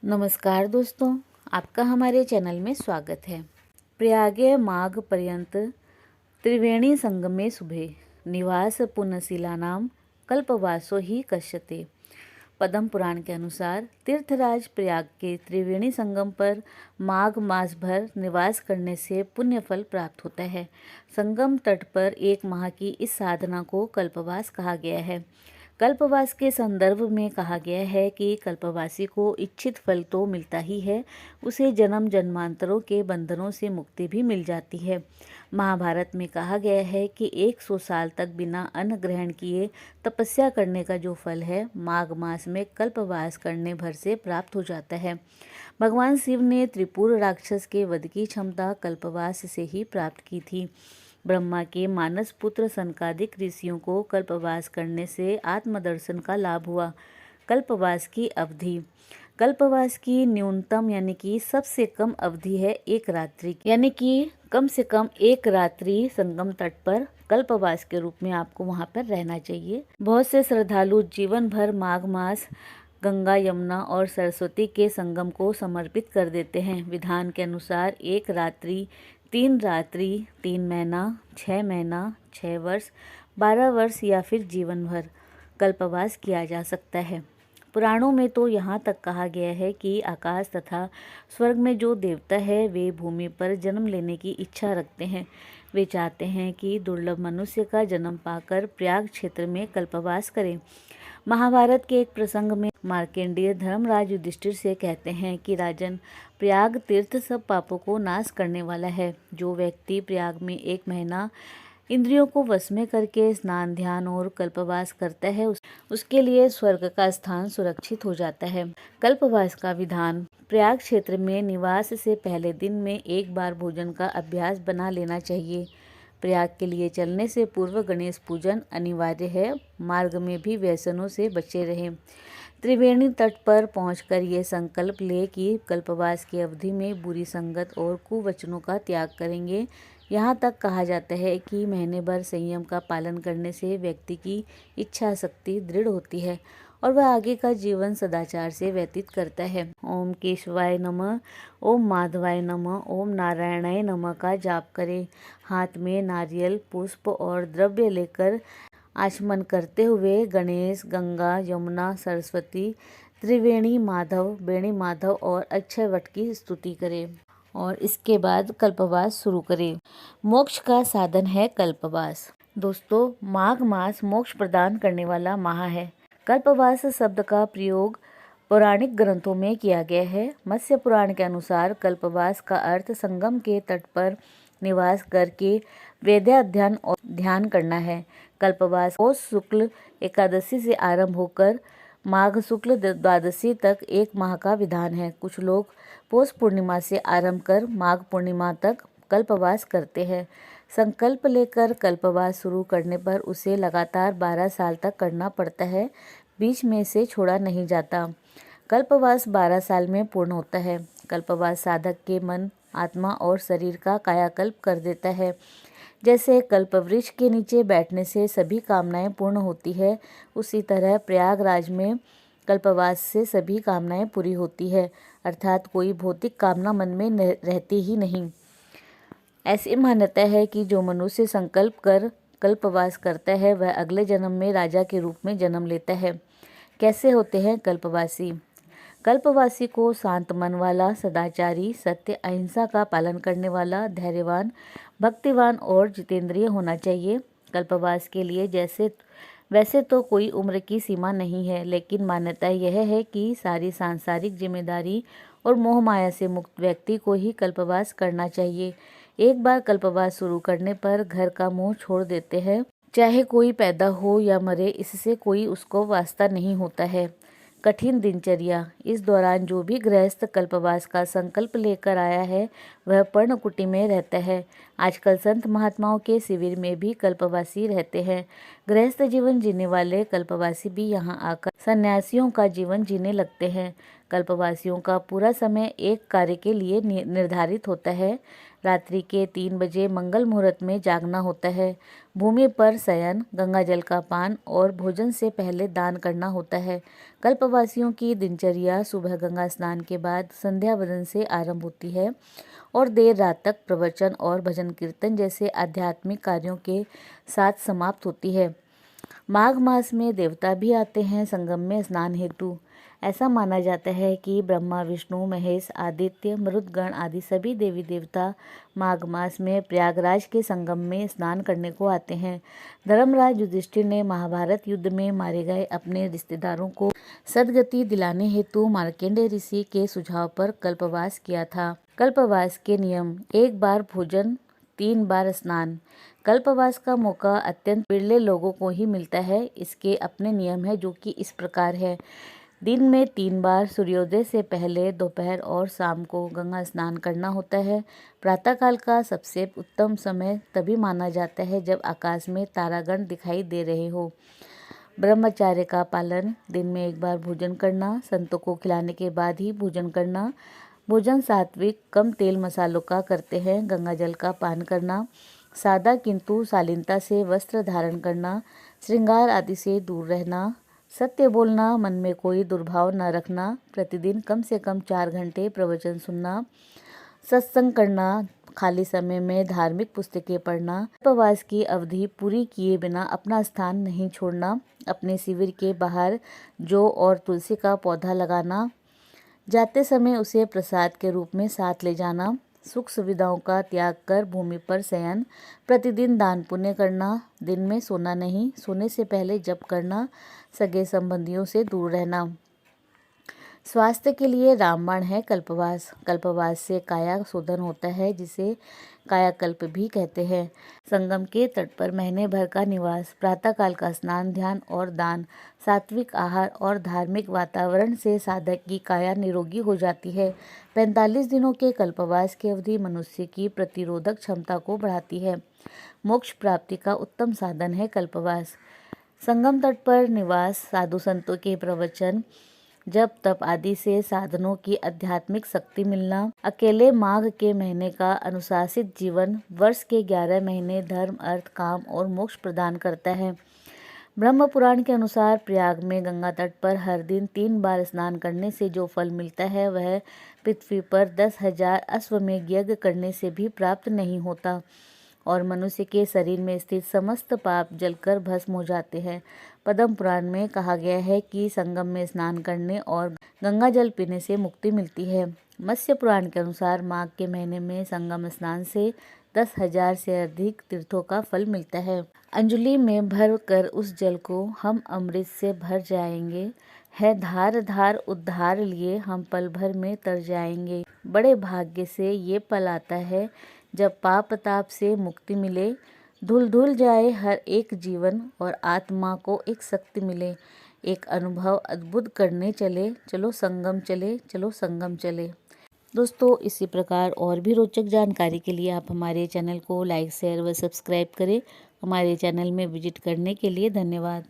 नमस्कार दोस्तों, आपका हमारे चैनल में स्वागत है। प्रयागे माघ पर्यंत त्रिवेणी संगमे शुभे निवास पुनशीलानाम कल्पवासो ही कश्यते। पद्म पुराण के अनुसार तीर्थराज प्रयाग के त्रिवेणी संगम पर माघ मास भर निवास करने से पुण्य फल प्राप्त होता है। संगम तट पर एक माह की इस साधना को कल्पवास कहा गया है। कल्पवास के संदर्भ में कहा गया है कि कल्पवासी को इच्छित फल तो मिलता ही है, उसे जन्म जन्मांतरों के बंधनों से मुक्ति भी मिल जाती है। महाभारत में कहा गया है कि 100 साल तक बिना अन्न ग्रहण किए तपस्या करने का जो फल है, माघ मास में कल्पवास करने भर से प्राप्त हो जाता है। भगवान शिव ने त्रिपुर राक्षस के वध की क्षमता कल्पवास से ही प्राप्त की थी। ब्रह्मा के मानस पुत्र सनकादिक ऋषियों को कल्पवास करने से आत्मदर्शन का लाभ हुआ। कल्पवास की अवधि। कल्पवास की न्यूनतम यानी कि सबसे कम अवधि है 1 रात्रि, यानी कि कम से कम 1 रात्रि संगम तट पर कल्पवास के रूप में आपको वहां पर रहना चाहिए। बहुत से श्रद्धालु जीवन भर माघ मास गंगा, यमुना और सरस्वती के संगम को समर्पित कर देते हैं। विधान के अनुसार 1 रात्रि, 3 रात्रि, 3 महीना, 6 महीना, 6 वर्ष, 12 वर्ष या फिर जीवन भर कल्पवास किया जा सकता है। पुराणों में तो यहाँ तक कहा गया है कि आकाश तथा स्वर्ग में जो देवता है वे भूमि पर जन्म लेने की इच्छा रखते हैं। वे चाहते हैं कि दुर्लभ मनुष्य का जन्म पाकर प्रयाग क्षेत्र में कल्पवास करें। महाभारत के एक प्रसंग में मार्कंडेय धर्मराज युधिष्ठिर से कहते हैं कि राजन, प्रयाग तीर्थ सब पापों को नाश करने वाला है। जो व्यक्ति प्रयाग में 1 महीना इंद्रियों को वश में करके स्नान, ध्यान और कल्पवास करता है, उसके लिए स्वर्ग का स्थान सुरक्षित हो जाता है। कल्पवास का विधान। प्रयाग क्षेत्र में निवास से पहले दिन में 1 बार भोजन का अभ्यास बना लेना चाहिए। प्रयाग के लिए चलने से पूर्व गणेश पूजन अनिवार्य है। मार्ग में भी व्यसनों से बचे रहें। त्रिवेणी तट पर पहुंचकर ये संकल्प ले कि कल्पवास की अवधि में बुरी संगत और कुवचनों का त्याग करेंगे। यहाँ तक कहा जाता है कि महीने भर संयम का पालन करने से व्यक्ति की इच्छा शक्ति दृढ़ होती है और वह आगे का जीवन सदाचार से व्यतीत करता है। ओम केशवाय नमः, ओम माधवाय नमः, ओम नारायणाय नमः का जाप करें। हाथ में नारियल, पुष्प और द्रव्य लेकर आचमन करते हुए गणेश, गंगा, यमुना, सरस्वती, त्रिवेणी माधव, बेणी माधव और अक्षय वट की स्तुति करें और इसके बाद कल्पवास शुरू करें। मोक्ष का साधन है कल्पवास। दोस्तों, माघ मास मोक्ष प्रदान करने वाला माह है। कल्पवास शब्द का प्रयोग पौराणिक ग्रंथों में किया गया है। मत्स्य पुराण के अनुसार कल्पवास का अर्थ संगम के तट पर निवास करके वेदाध्ययन और ध्यान करना है। कल्पवास पौष शुक्ल एकादशी से आरंभ होकर माघ शुक्ल द्वादशी तक 1 माह का विधान है। कुछ लोग पौष पूर्णिमा से आरंभ कर माघ पूर्णिमा तक कल्पवास करते हैं। संकल्प लेकर कल्पवास शुरू करने पर उसे लगातार 12 साल तक करना पड़ता है। बीच में से छोड़ा नहीं जाता। कल्पवास 12 साल में पूर्ण होता है। कल्पवास साधक के मन, आत्मा और शरीर का कायाकल्प कर देता है। जैसे कल्पवृक्ष के नीचे बैठने से सभी कामनाएं पूर्ण होती है, उसी तरह प्रयागराज में कल्पवास से सभी कामनाएं पूरी होती है, अर्थात कोई भौतिक कामना मन में रहती ही नहीं। ऐसी मान्यता है कि जो मनुष्य संकल्प कर कल्पवास करता है वह अगले जन्म में राजा के रूप में जन्म लेता है। कैसे होते हैं कल्पवासी? कल्पवासी को शांत मन वाला, सदाचारी, सत्य, अहिंसा का पालन करने वाला, धैर्यवान, भक्तिवान और जितेंद्रिय होना चाहिए। कल्पवास के लिए वैसे तो कोई उम्र की सीमा नहीं है, लेकिन मान्यता यह है कि सारी सांसारिक जिम्मेदारी और मोह माया से मुक्त व्यक्ति को ही कल्पवास करना चाहिए। एक बार कल्पवास शुरू करने पर घर का मोह छोड़ देते हैं। चाहे कोई पैदा हो या मरे, इससे कोई उसको वास्ता नहीं होता है। कठिन दिनचर्या। इस दौरान जो भी गृहस्थ कल्पवास का संकल्प लेकर आया है वह पर्णकुटी में रहता है। आजकल संत महात्माओं के शिविर में भी कल्पवासी रहते हैं। गृहस्थ जीवन जीने वाले कल्पवासी भी यहाँ आकर सन्यासियों का जीवन जीने लगते हैं। कल्पवासियों का पूरा समय एक कार्य के लिए निर्धारित होता है। रात्रि के 3 बजे मंगल मुहूर्त में जागना होता है। भूमि पर शयन, गंगा जल का पान और भोजन से पहले दान करना होता है। कल्पवासियों की दिनचर्या सुबह गंगा स्नान के बाद संध्या वंदन से आरंभ होती है और देर रात तक प्रवचन और भजन कीर्तन जैसे आध्यात्मिक कार्यों के साथ समाप्त होती है। माघ मास में देवता भी आते हैं संगम में स्नान हेतु। ऐसा माना जाता है कि ब्रह्मा, विष्णु, महेश, आदित्य, मरुदगण आदि सभी देवी देवता माघ मास में प्रयागराज के संगम में स्नान करने को आते हैं। धर्मराज युधिष्ठिर ने महाभारत युद्ध में मारे गए अपने रिश्तेदारों को सद्गति दिलाने हेतु मार्कंडेय ऋषि के सुझाव पर कल्पवास किया था। कल्पवास के नियम: 1 बार भोजन, 3 बार स्नान। कल्पवास का मौका अत्यंत बिरले लोगों को ही मिलता है। इसके अपने नियम है जो कि इस प्रकार है। दिन में 3 बार सूर्योदय से पहले, दोपहर और शाम को गंगा स्नान करना होता है। प्रातःकाल का सबसे उत्तम समय तभी माना जाता है जब आकाश में तारागण दिखाई दे रहे हो। ब्रह्मचर्य का पालन: दिन में 1 बार भोजन करना, संतों को खिलाने के बाद ही भोजन करना। भोजन सात्विक, कम तेल मसालों का करते हैं। गंगा जल का पान करना। सादा किंतु शालीनता से वस्त्र धारण करना। श्रृंगार आदि से दूर रहना। सत्य बोलना, मन में कोई दुर्भाव न रखना। प्रतिदिन कम से कम 4 घंटे प्रवचन सुनना। सत्संग करना। खाली समय में धार्मिक पुस्तकें पढ़ना। उपवास की अवधि पूरी किए बिना अपना स्थान नहीं छोड़ना। अपने शिविर के बाहर जौ और तुलसी का पौधा लगाना। जाते समय उसे प्रसाद के रूप में साथ ले जाना। सुख सुविधाओं का त्याग कर भूमि पर शयन। प्रतिदिन दान पुण्य करना। दिन में सोना नहीं, सोने से पहले जप करना। सगे संबंधियों से दूर रहना। स्वास्थ्य के लिए रामबाण है कल्पवास। कल्पवास से काया शोधन होता है, जिसे कायाकल्प भी कहते हैं। संगम के तट पर महीने भर का निवास, प्रातःकाल का स्नान, ध्यान और दान, सात्विक आहार और धार्मिक वातावरण से साधक की काया निरोगी हो जाती है। 45 दिनों के कल्पवास की अवधि मनुष्य की प्रतिरोधक क्षमता को बढ़ाती है। मोक्ष प्राप्ति का उत्तम साधन है कल्पवास। संगम तट पर निवास, साधु संतों के प्रवचन, जप तप आदि से साधनों की आध्यात्मिक शक्ति मिलना, अकेले माघ के महीने का अनुशासित जीवन वर्ष के 11 महीने धर्म, अर्थ, काम और मोक्ष प्रदान करता है। ब्रह्म पुराण के अनुसार प्रयाग में गंगा तट पर हर दिन 3 बार स्नान करने से जो फल मिलता है वह पृथ्वी पर 10,000 अश्वमेध यज्ञ करने से भी प्राप्त नहीं होता और मनुष्य के शरीर में स्थित समस्त पाप जलकर भस्म हो जाते हैं। पद्म पुराण में कहा गया है कि संगम में स्नान करने और गंगा जल पीने से मुक्ति मिलती है। मत्स्य पुराण के अनुसार माघ के महीने में संगम स्नान से 10,000 से अधिक तीर्थों का फल मिलता है। अंजलि में भर कर उस जल को हम अमृत से भर जाएंगे, है धार धार उद्धार लिए हम पल भर में तर जाएंगे। बड़े भाग्य से ये पल आता है जब पाप ताप से मुक्ति मिले, धुल धुल जाए हर एक जीवन और आत्मा को एक शक्ति मिले। एक अनुभव अद्भुत करने चले, चलो संगम चले, चलो संगम चले। दोस्तों, इसी प्रकार और भी रोचक जानकारी के लिए आप हमारे चैनल को लाइक, शेयर व सब्सक्राइब करें। हमारे चैनल में विजिट करने के लिए धन्यवाद।